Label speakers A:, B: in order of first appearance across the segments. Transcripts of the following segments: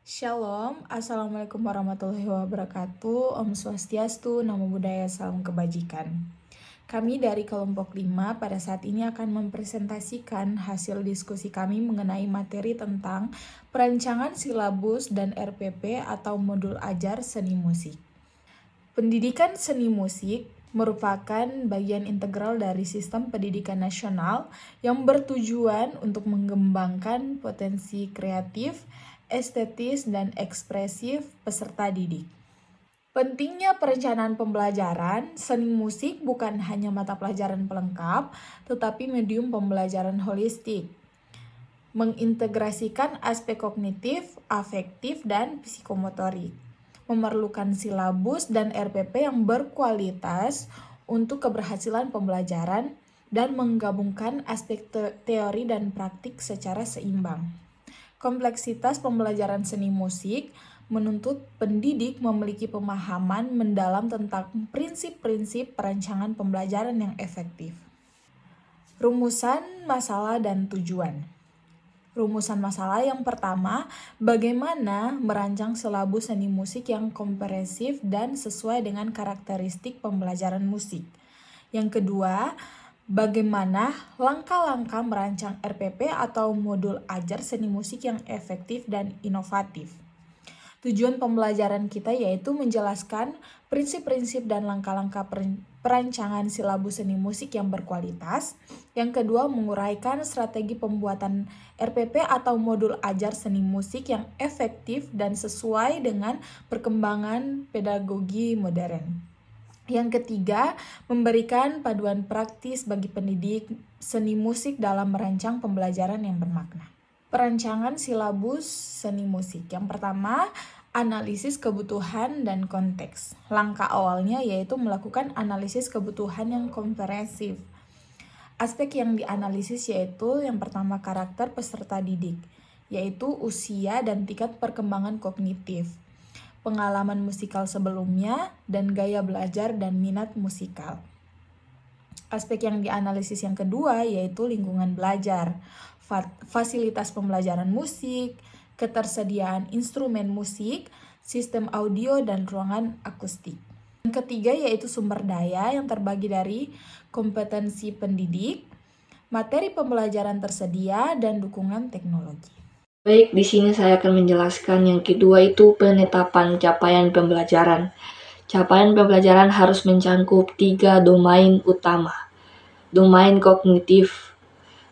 A: Shalom, Assalamualaikum warahmatullahi wabarakatuh. Om Swastiastu, Namo Buddhaya, Salam Kebajikan. Kami dari kelompok 5 pada saat ini akan mempresentasikan hasil diskusi kami mengenai materi tentang perancangan silabus dan RPP atau modul ajar seni musik. Pendidikan seni musik merupakan bagian integral dari sistem pendidikan nasional yang bertujuan untuk mengembangkan potensi kreatif, estetis, dan ekspresif peserta didik. Pentingnya perencanaan pembelajaran, seni musik bukan hanya mata pelajaran pelengkap, tetapi medium pembelajaran holistik. Mengintegrasikan aspek kognitif, afektif, dan psikomotorik. Memerlukan silabus dan RPP yang berkualitas untuk keberhasilan pembelajaran dan menggabungkan aspek teori dan praktik secara seimbang. Kompleksitas pembelajaran seni musik menuntut pendidik memiliki pemahaman mendalam tentang prinsip-prinsip perancangan pembelajaran yang efektif. Rumusan, masalah, dan tujuan. Rumusan masalah yang pertama, bagaimana merancang silabus seni musik yang komprehensif dan sesuai dengan karakteristik pembelajaran musik. Yang kedua, bagaimana langkah-langkah merancang RPP atau modul ajar seni musik yang efektif dan inovatif. Tujuan pembelajaran kita yaitu menjelaskan prinsip-prinsip dan langkah-langkah perancangan silabus seni musik yang berkualitas. Yang kedua, menguraikan strategi pembuatan RPP atau modul ajar seni musik yang efektif dan sesuai dengan perkembangan pedagogi modern. Yang ketiga, memberikan paduan praktis bagi pendidik seni musik dalam merancang pembelajaran yang bermakna. Perancangan silabus seni musik. Yang pertama, analisis kebutuhan dan konteks. Langkah awalnya yaitu melakukan analisis kebutuhan yang komprehensif. Aspek yang dianalisis yaitu yang pertama karakter peserta didik, yaitu usia dan tingkat perkembangan kognitif, pengalaman musikal sebelumnya, dan gaya belajar dan minat musikal. Aspek yang dianalisis yang kedua yaitu lingkungan belajar, fasilitas pembelajaran musik, ketersediaan instrumen musik, sistem audio, dan ruangan akustik. Yang ketiga yaitu sumber daya yang terbagi dari kompetensi pendidik, materi pembelajaran tersedia, dan dukungan teknologi.
B: Baik, di sini saya akan menjelaskan yang kedua itu penetapan capaian pembelajaran. Capaian pembelajaran harus mencakup 3 domain utama. Domain kognitif,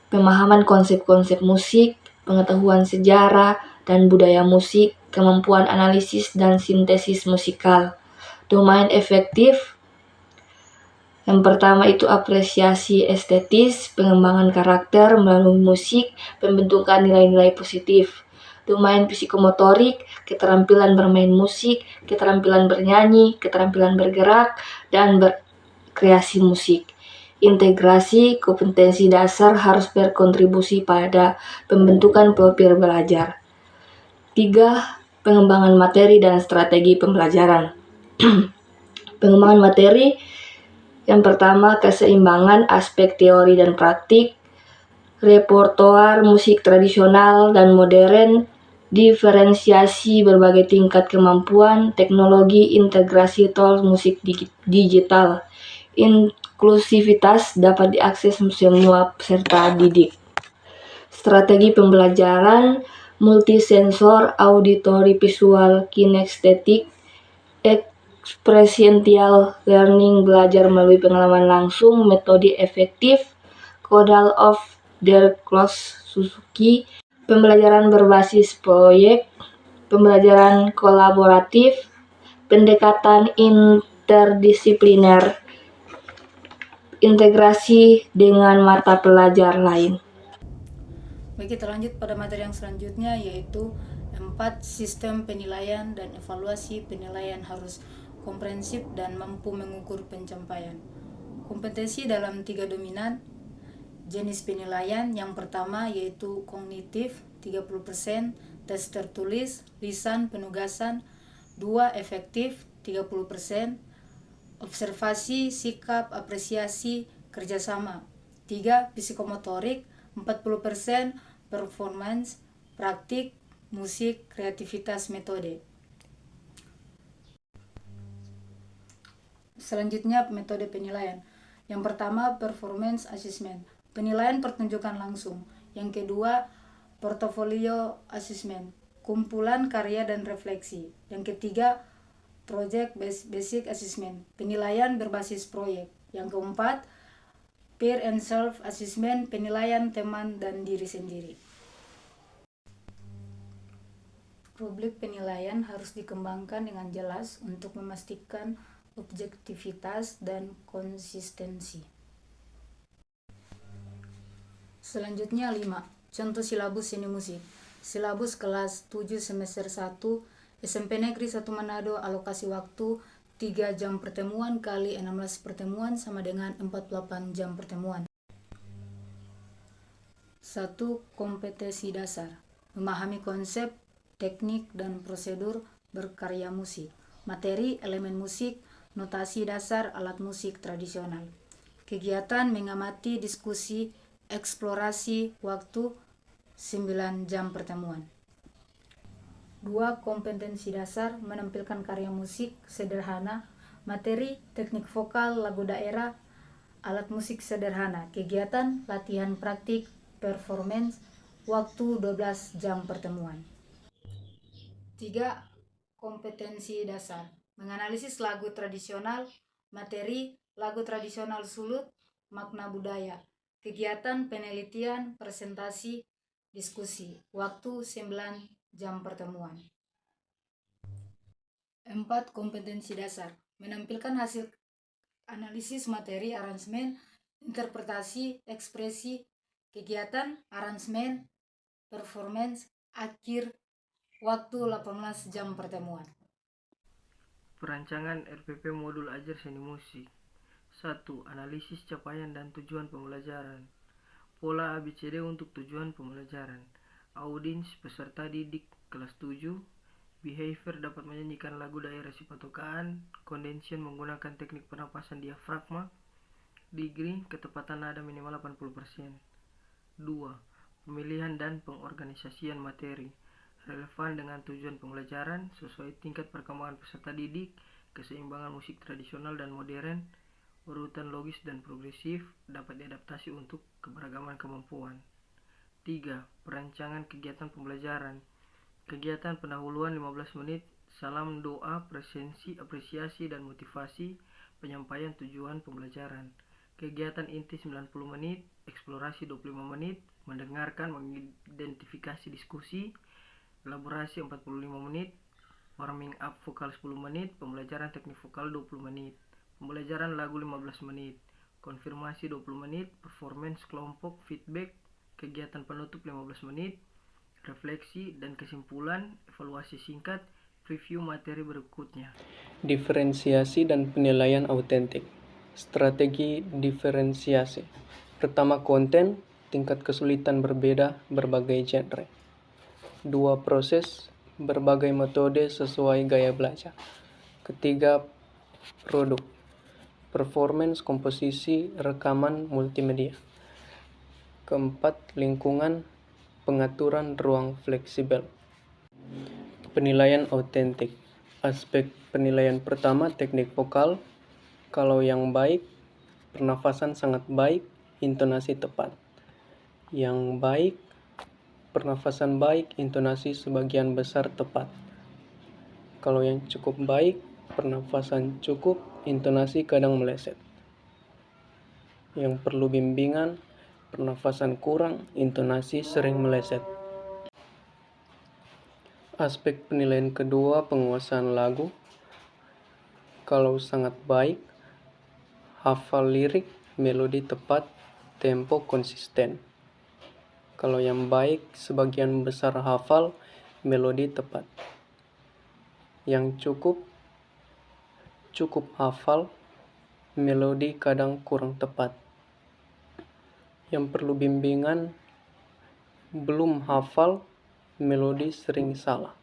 B: pemahaman konsep-konsep musik, pengetahuan sejarah dan budaya musik, kemampuan analisis dan sintesis musikal. Domain efektif, yang pertama itu apresiasi estetis, pengembangan karakter melalui musik, pembentukan nilai-nilai positif. Domain psikomotorik, keterampilan bermain musik, keterampilan bernyanyi, keterampilan bergerak, dan berkreasi musik. Integrasi kompetensi dasar harus berkontribusi pada pembentukan profil belajar. 3. Pengembangan materi dan strategi pembelajaran. Pengembangan materi, yang pertama keseimbangan aspek teori dan praktik, repertoar musik tradisional dan modern, diferensiasi berbagai tingkat kemampuan, teknologi integrasi tools musik digital, inklusivitas dapat diakses semua peserta didik. Strategi pembelajaran multisensor, auditory, visual, kinestetik, experiential learning, belajar melalui pengalaman langsung, metode efektif, Codal of Der Kloss Suzuki, pembelajaran berbasis proyek, pembelajaran kolaboratif, pendekatan interdisipliner, integrasi dengan mata pelajar lain.
C: Baik, kita lanjut pada materi yang selanjutnya yaitu 4. Sistem penilaian dan evaluasi penilaian harus komprehensif dan mampu mengukur pencapaian. Kompetensi dalam 3 dominan. Jenis penilaian yang pertama yaitu kognitif 30%, tes tertulis, lisan, penugasan. 2. Efektif 30%, observasi, sikap, apresiasi, kerjasama. 3. Psikomotorik 40%, performance, praktik, musik, kreativitas, metode. Selanjutnya metode penilaian. Yang pertama performance assessment, penilaian pertunjukan langsung. Yang kedua portfolio assessment, kumpulan karya dan refleksi. Yang ketiga project basic assessment, penilaian berbasis proyek. Yang keempat peer and self assessment, penilaian teman dan diri sendiri. Rubrik penilaian harus dikembangkan dengan jelas untuk memastikan objektivitas dan konsistensi. Selanjutnya 5. Contoh silabus seni musik. Silabus kelas 7 semester 1 SMP Negeri 1 Manado, alokasi waktu 3 jam pertemuan kali 16 pertemuan sama dengan 48 jam pertemuan. 1. Kompetensi dasar. Memahami konsep, teknik, dan prosedur berkarya musik. Materi, elemen musik, notasi dasar alat musik tradisional. Kegiatan mengamati, diskusi, eksplorasi, waktu 9 jam pertemuan. 2. Kompetensi dasar, menampilkan karya musik sederhana, materi, teknik vokal, lagu daerah, alat musik sederhana. Kegiatan, latihan praktik, performance, waktu 12 jam pertemuan. 3. Kompetensi dasar, menganalisis lagu tradisional, materi, lagu tradisional sulut, makna budaya. Kegiatan, penelitian, presentasi, diskusi. Waktu 9 jam pertemuan. 4. Kompetensi dasar, menampilkan hasil analisis materi, aransemen, interpretasi, ekspresi. Kegiatan, aransemen, performance, akhir, waktu 18 jam pertemuan.
D: Perancangan RPP modul ajar seni musik. 1. Analisis capaian dan tujuan pembelajaran. Pola ABCD untuk tujuan pembelajaran. Audiens peserta didik kelas 7. Behavior dapat menyanyikan lagu daerah sipatokaan. Condension menggunakan teknik pernapasan diafragma. Degree ketepatan nada minimal 80%. 2. Pemilihan dan pengorganisasian materi. Relevan dengan tujuan pembelajaran, sesuai tingkat perkembangan peserta didik, keseimbangan musik tradisional dan modern, urutan logis dan progresif, dapat diadaptasi untuk keberagaman kemampuan. 3. Perancangan kegiatan pembelajaran. Kegiatan pendahuluan 15 menit, salam doa, presensi, apresiasi, dan motivasi, penyampaian tujuan pembelajaran. Kegiatan inti 90 menit, eksplorasi 25 menit, mendengarkan, mengidentifikasi diskusi, elaborasi 45 menit, warming up vokal 10 menit, pembelajaran teknik vokal 20 menit, pembelajaran lagu 15 menit, konfirmasi 20 menit, performance kelompok, feedback, kegiatan penutup 15 menit, refleksi dan kesimpulan, evaluasi singkat, preview materi berikutnya.
E: Diferensiasi dan penilaian autentik. Strategi diferensiasi. Pertama, konten, tingkat kesulitan berbeda, berbagai genre. 2. Proses, berbagai metode sesuai gaya belajar. Ketiga, produk, performance, komposisi, rekaman, multimedia. Keempat, lingkungan, pengaturan ruang fleksibel. Penilaian autentik. Aspek penilaian pertama, teknik vokal. Kalau yang baik, pernafasan sangat baik, intonasi tepat. Yang baik, pernafasan baik, intonasi sebagian besar tepat. Kalau yang cukup baik, pernafasan cukup, intonasi kadang meleset. Yang perlu bimbingan, pernafasan kurang, intonasi sering meleset. Aspek penilaian kedua, penguasaan lagu. Kalau sangat baik, hafal lirik, melodi tepat, tempo konsisten. Kalau yang baik, sebagian besar hafal, melodi tepat. Yang cukup hafal, melodi kadang kurang tepat. Yang perlu bimbingan, belum hafal, melodi sering salah.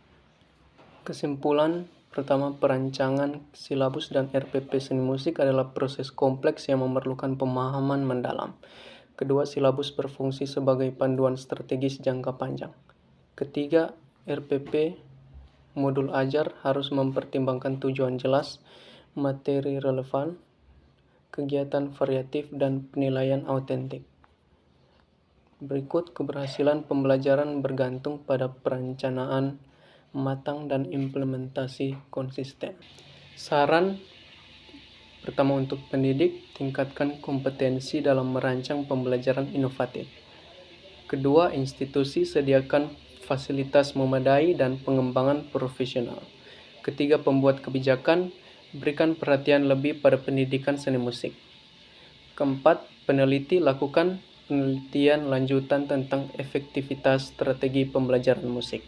E: Kesimpulan, pertama, perancangan silabus dan RPP seni musik adalah proses kompleks yang memerlukan pemahaman mendalam. Kedua, silabus berfungsi sebagai panduan strategis jangka panjang. Ketiga, RPP modul ajar harus mempertimbangkan tujuan jelas, materi relevan, kegiatan variatif, dan penilaian autentik. Berikut keberhasilan pembelajaran bergantung pada perencanaan matang dan implementasi konsisten. Saran pertama untuk pendidik, tingkatkan kompetensi dalam merancang pembelajaran inovatif. Kedua, institusi sediakan fasilitas memadai dan pengembangan profesional. Ketiga, pembuat kebijakan berikan perhatian lebih pada pendidikan seni musik. Keempat, peneliti lakukan penelitian lanjutan tentang efektivitas strategi pembelajaran musik.